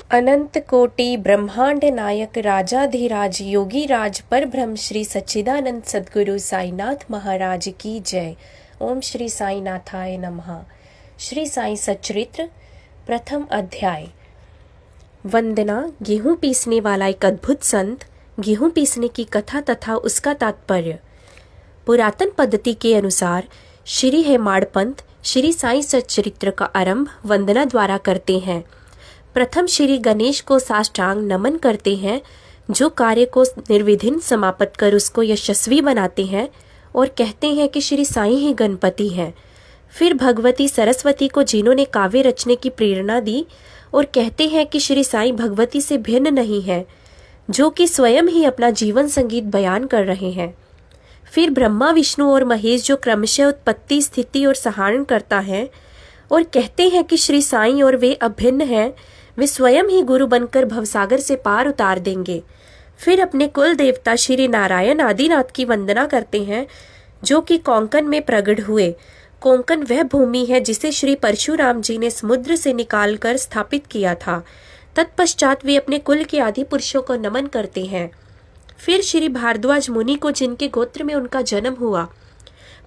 अनंत कोटि ब्रह्मांड नायक राजाधिराज योगी राज पर ब्रह्म श्री सच्चिदानंद सद्गुरु साईनाथ महाराज की जय। ओम श्री साईनाथाय नमः। श्री साई सच्चरित्र प्रथम अध्याय। वंदना। गेहूं पीसने वाला एक अद्भुत संत। गेहूं पीसने की कथा तथा उसका तात्पर्य। पुरातन पद्धति के अनुसार श्री हेमाड़पंत श्री साई सच्चरित्र का आरंभ वंदना द्वारा करते हैं। प्रथम श्री गणेश को साष्टांग नमन करते हैं, जो कार्य को निर्विघ्न समाप्त कर उसको यशस्वी बनाते हैं, और कहते हैं कि श्री साईं ही गणपति हैं। फिर भगवती सरस्वती को, जिन्होंने काव्य रचने की प्रेरणा दी, और कहते हैं कि श्री साईं भगवती से भिन्न नहीं है, जो कि स्वयं ही अपना जीवन संगीत बयान कर रहे हैं। फिर ब्रह्मा, विष्णु और महेश, जो क्रमशः उत्पत्ति, स्थिति और सहारण करता है, और कहते हैं कि श्री साईं और वे अभिन्न हैं, वे स्वयं ही गुरु बनकर भवसागर से पार उतार देंगे। फिर अपने कुल देवता श्री नारायण आदिनाथ की वंदना करते हैं, जो कि कोंकण में प्रकट हुए। कोंकण वह भूमि है जिसे श्री परशुराम जी ने समुद्र से निकालकर स्थापित किया था। तत्पश्चात वे अपने कुल के आदि पुरुषों को नमन करते हैं। फिर श्री भारद्वाज मुनि को, जिनके गोत्र में उनका जन्म हुआ,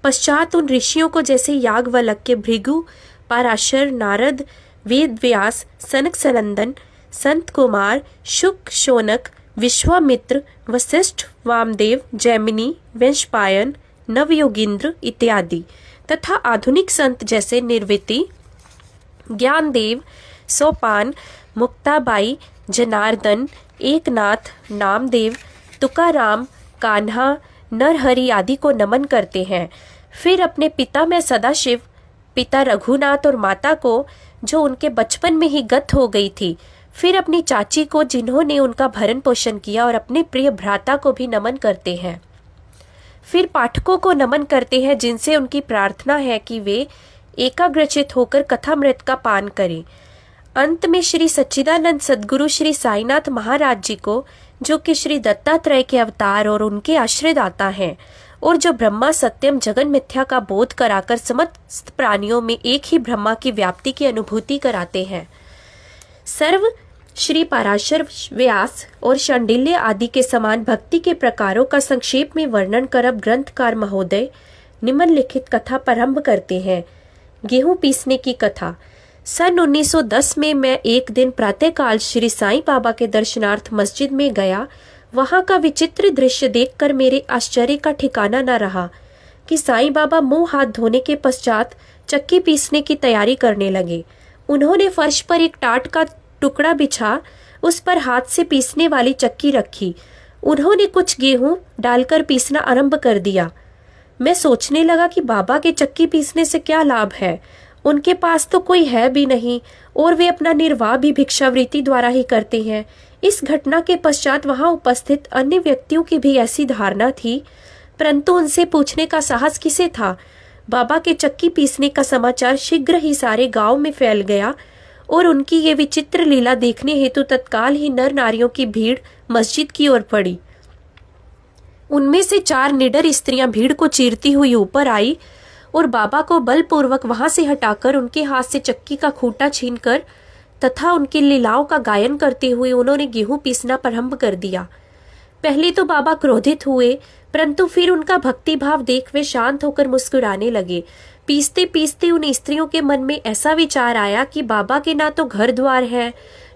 पश्चात उन ऋषियों को, जैसे याज्ञवल्क्य, भृगु, पराशर, नारद, वेद व्यास, सनक सनंदन, संत कुमार, शुक, शौनक, विश्वामित्र, वशिष्ठ, वामदेव, जैमिनी, वंशपायन, नवयोगींद्र इत्यादि, तथा आधुनिक संत जैसे निर्विति, ज्ञानदेव, सोपान, मुक्ताबाई, जनार्दन, एकनाथ, नामदेव, तुकाराम, कान्हा, नरहरि आदि को नमन करते हैं। फिर अपने पिता में सदाशिव, पिता रघुनाथ और माता को, जो उनके बचपन में ही गत हो गई थी। फिर अपनी चाची को, जिन्होंने उनका भरण पोषण किया, और अपने प्रिय भ्राता को भी नमन करते हैं। फिर पाठकों को नमन करते हैं, जिनसे उनकी प्रार्थना है कि वे एकाग्रचित होकर कथामृत का पान करें। अंत में श्री सच्चिदानंद सद्गुरु श्री साईनाथ महाराज जी को, जो कि श्री दत्तात्रेय के अवतार और उनके आश्रयदाता हैं, और जो ब्रह्मा, सत्यम, जगन मिथ्या का बोध कराकर समस्त प्राणियों में एक ही ब्रह्मा की व्याप्ति की अनुभूति कराते हैं। सर्व श्री पराशर, व्यास और शांडिल्य आदि के समान भक्ति के प्रकारों का संक्षेप में वर्णन कर अब ग्रंथकार महोदय निम्नलिखित कथा प्रारंभ करते हैं। गेहूं पीसने की कथा। सन 1910 में मैं एक दिन प्रातःकाल श्री साईं बाबा के दर्शनार्थ मस्जिद में गया। वहां का विचित्र दृश्य देखकर मेरे आश्चर्य का ठिकाना न रहा कि साईं बाबा मुंह हाथ धोने के पश्चात चक्की पीसने की तैयारी करने लगे। उन्होंने फर्श पर एक टाट का टुकड़ा बिछा, उस पर हाथ से पीसने वाली चक्की रखी। उन्होंने कुछ गेहूं डालकर पीसना आरंभ कर दिया। मैं सोचने लगा कि बाबा के चक्की पीसने से क्या लाभ है। उनके पास तो कोई है भी नहीं, और वे अपना निर्वाह भी भिक्षावृत्ति द्वारा ही करते हैं। इस घटना के पश्चात वहां उपस्थित अन्य व्यक्तियों की भी ऐसी धारणा थी, परंतु उनसे पूछने का साहस किसे था। बाबा के चक्की पीसने का समाचार शीघ्र ही सारे गांव में फैल गया, और उनकी ये विचित्र लीला देखने हेतु तत्काल ही नर नारियों की भीड़ मस्जिद की ओर पड़ी। उनमें से 4 निडर स्त्रियां भीड़ को चीरती हुई ऊपर आई, और बाबा को बलपूर्वक वहां से हटाकर उनके हाथ से चक्की का खूंटा छीनकर तथा उनकी लीलाओं का गायन करते हुए उन्होंने गेहूं पीसना प्रारंभ कर दिया। पहले तो बाबा क्रोधित हुए, परंतु फिर उनका भक्ति भाव देख वे शांत होकर मुस्कुराने लगे। पीसते पीसते उन स्त्रियों के मन में ऐसा विचार आया कि बाबा के ना तो घर द्वार है,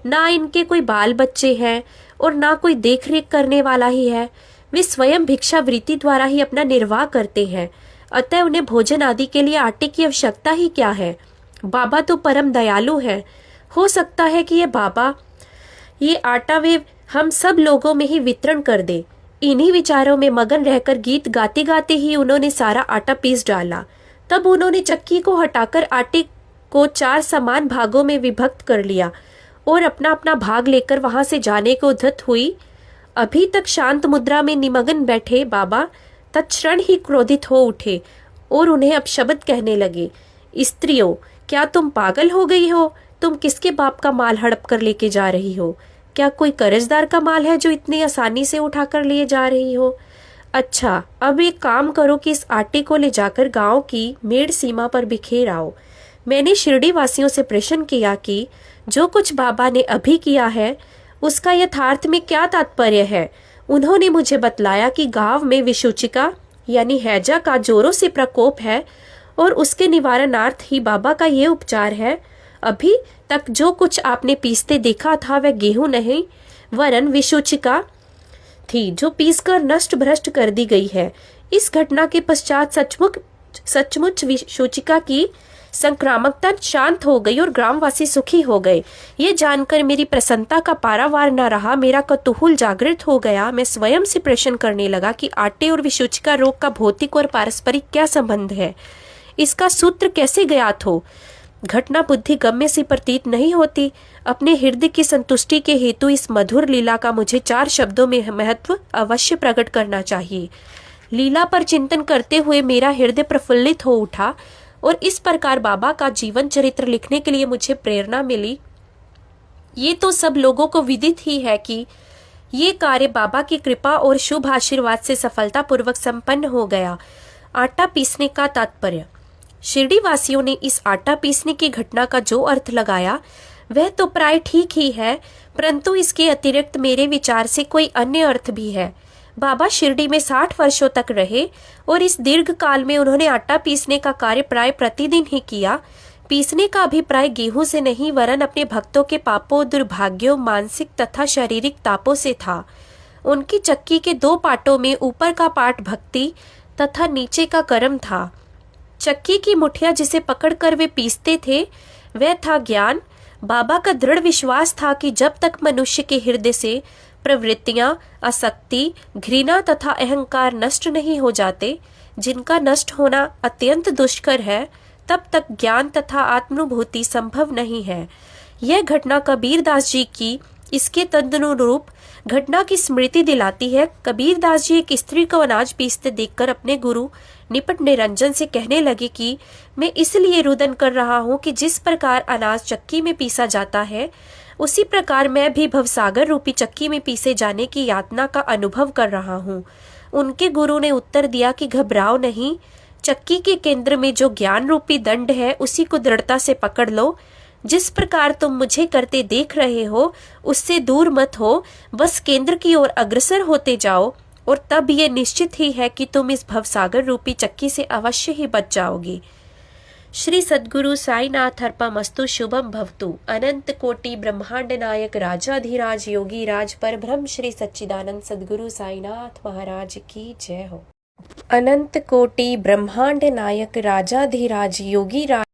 ना इनके कोई बाल बच्चे हैं, और ना कोई देख रेख करने वाला ही है। वे स्वयं भिक्षावृत्ति द्वारा ही अपना निर्वाह करते हैं, अतः उन्हें भोजन आदि के लिए आटे की आवश्यकता ही क्या है। बाबा तो परम दयालु है। हो सकता है कि ये आटा वे हम सब लोगों में ही वितरण कर दे। इन्हीं विचारों में मगन रहकर गीत गाते गाते ही उन्होंने सारा आटा पीस डाला। तब उन्होंने चक्की को हटाकर आटे को 4 समान भागों में विभक्त कर लिया, और अपना अपना भाग लेकर वहां से जाने को उद्यत हुई। अभी तक शांत मुद्रा में निमग्न बैठे बाबा तत्क्षण ही क्रोधित हो उठे, और उन्हें अपशब्द कहने लगे। स्त्रियों, क्या तुम पागल हो गई हो? तुम किसके बाप का माल हड़प कर लेके जा रही हो? क्या कोई कर्जदार का माल है जो इतनी आसानी से उठाकर लिए जा रही हो? अच्छा, अब एक काम करो कि इस आटे को ले जाकर गांव की मेड़ सीमा पर बिखेर आओ। मैंने शिरडी वासियों से प्रश्न किया कि जो कुछ बाबा ने अभी किया है उसका यथार्थ में क्या तात्पर्य है। उन्होंने मुझे बतलाया कि गांव में विसूचिका यानी हैजा का जोरों से प्रकोप है और उसके निवारणार्थ ही बाबा का ये उपचार है। अभी तक जो कुछ आपने पीसते देखा था वह गेहूं नहीं वरन विसूचिका थी जो पीसकर नष्ट भ्रष्ट कर दी गई है। इस घटना के पश्चात सचमुच विसूचिका की संक्रामकता शांत हो गई और ग्रामवासी सुखी हो गए। ये जानकर मेरी प्रसन्नता का पारावार न रहा। मेरा कौतूहल जागृत हो गया। मैं स्वयं से प्रश्न करने लगा कि आटे और विसूचिका रोग का भौतिक और पारस्परिक क्या संबंध है, इसका सूत्र कैसे ज्ञात हो। घटना बुद्धि गम्य सी प्रतीत नहीं होती। अपने हृदय की संतुष्टि के हेतु इस मधुर लीला का मुझे 4 शब्दों में महत्व अवश्य प्रकट करना चाहिए। लीला पर चिंतन करते हुए मेरा हृदय प्रफुल्लित हो उठा और इस प्रकार बाबा का जीवन चरित्र लिखने के लिए मुझे प्रेरणा मिली। ये तो सब लोगों को विदित ही है कि ये कार्य बाबा की कृपा और शुभ आशीर्वाद से सफलतापूर्वक संपन्न हो गया। आटा पीसने का तात्पर्य। शिरडी वासियों ने इस आटा पीसने की घटना का जो अर्थ लगाया वह तो प्राय ठीक ही है, परंतु इसके अतिरिक्त मेरे विचार से कोई अन्य अर्थ भी है। बाबा शिरडी में 60 वर्षों तक रहे और इस दीर्घ काल में उन्होंने आटा पीसने का कार्य प्राय प्रतिदिन ही किया। पीसने का अभिप्राय गेहूं से नहीं वरन अपने भक्तों के पापों, दुर्भाग्यों, मानसिक तथा शारीरिक तापों से था। उनकी चक्की के 2 पाटों में ऊपर का पाट भक्ति तथा नीचे का कर्म था। चक्की की मुठिया जिसे पकड़कर वे पीसते थे वह था ज्ञान। बाबा का दृढ़ विश्वास था कि जब तक मनुष्य के हृदय से प्रवृत्तियां, आसक्ति, घृणा तथा अहंकार नष्ट नहीं हो जाते, जिनका नष्ट होना अत्यंत दुष्कर है, तब तक ज्ञान तथा आत्मानुभूति संभव नहीं है। यह घटना कबीरदास जी की इसके तदनुरूप घटना की स्मृति दिलाती है। कबीरदास जी एक स्त्री को अनाज पीसते देखकर अपने गुरु निपट निरंजन से कहने लगे कि मैं इसलिए रुदन कर रहा हूँ कि जिस प्रकार अनाज चक्की में पीसा जाता है उसी प्रकार मैं भी भवसागर रूपी चक्की में पीसे जाने की यातना का अनुभव कर रहा हूँ। उनके गुरु ने उत्तर दिया कि घबराओ नहीं, चक्की के केंद्र में जो ज्ञान रूपी दंड है उसी को दृढ़ता से पकड़ लो। जिस प्रकार तुम मुझे करते देख रहे हो उससे दूर मत हो, बस केंद्र की ओर अग्रसर होते जाओ और तब ये निश्चित ही है कि तुम इस भवसागर रूपी चक्की से अवश्य ही बच जाओगे। श्री सद्गुरु साईनाथ अर्पणमस्तु। शुभम भवतु। अनंत कोटि ब्रह्मांड नायक राजाधिराज योगी राज पर ब्रह्म श्री सच्चिदानंद सद्गुरु साईनाथ महाराज की जय हो। अनंत कोटि ब्रह्मांड नायक राजाधिराज योगी राज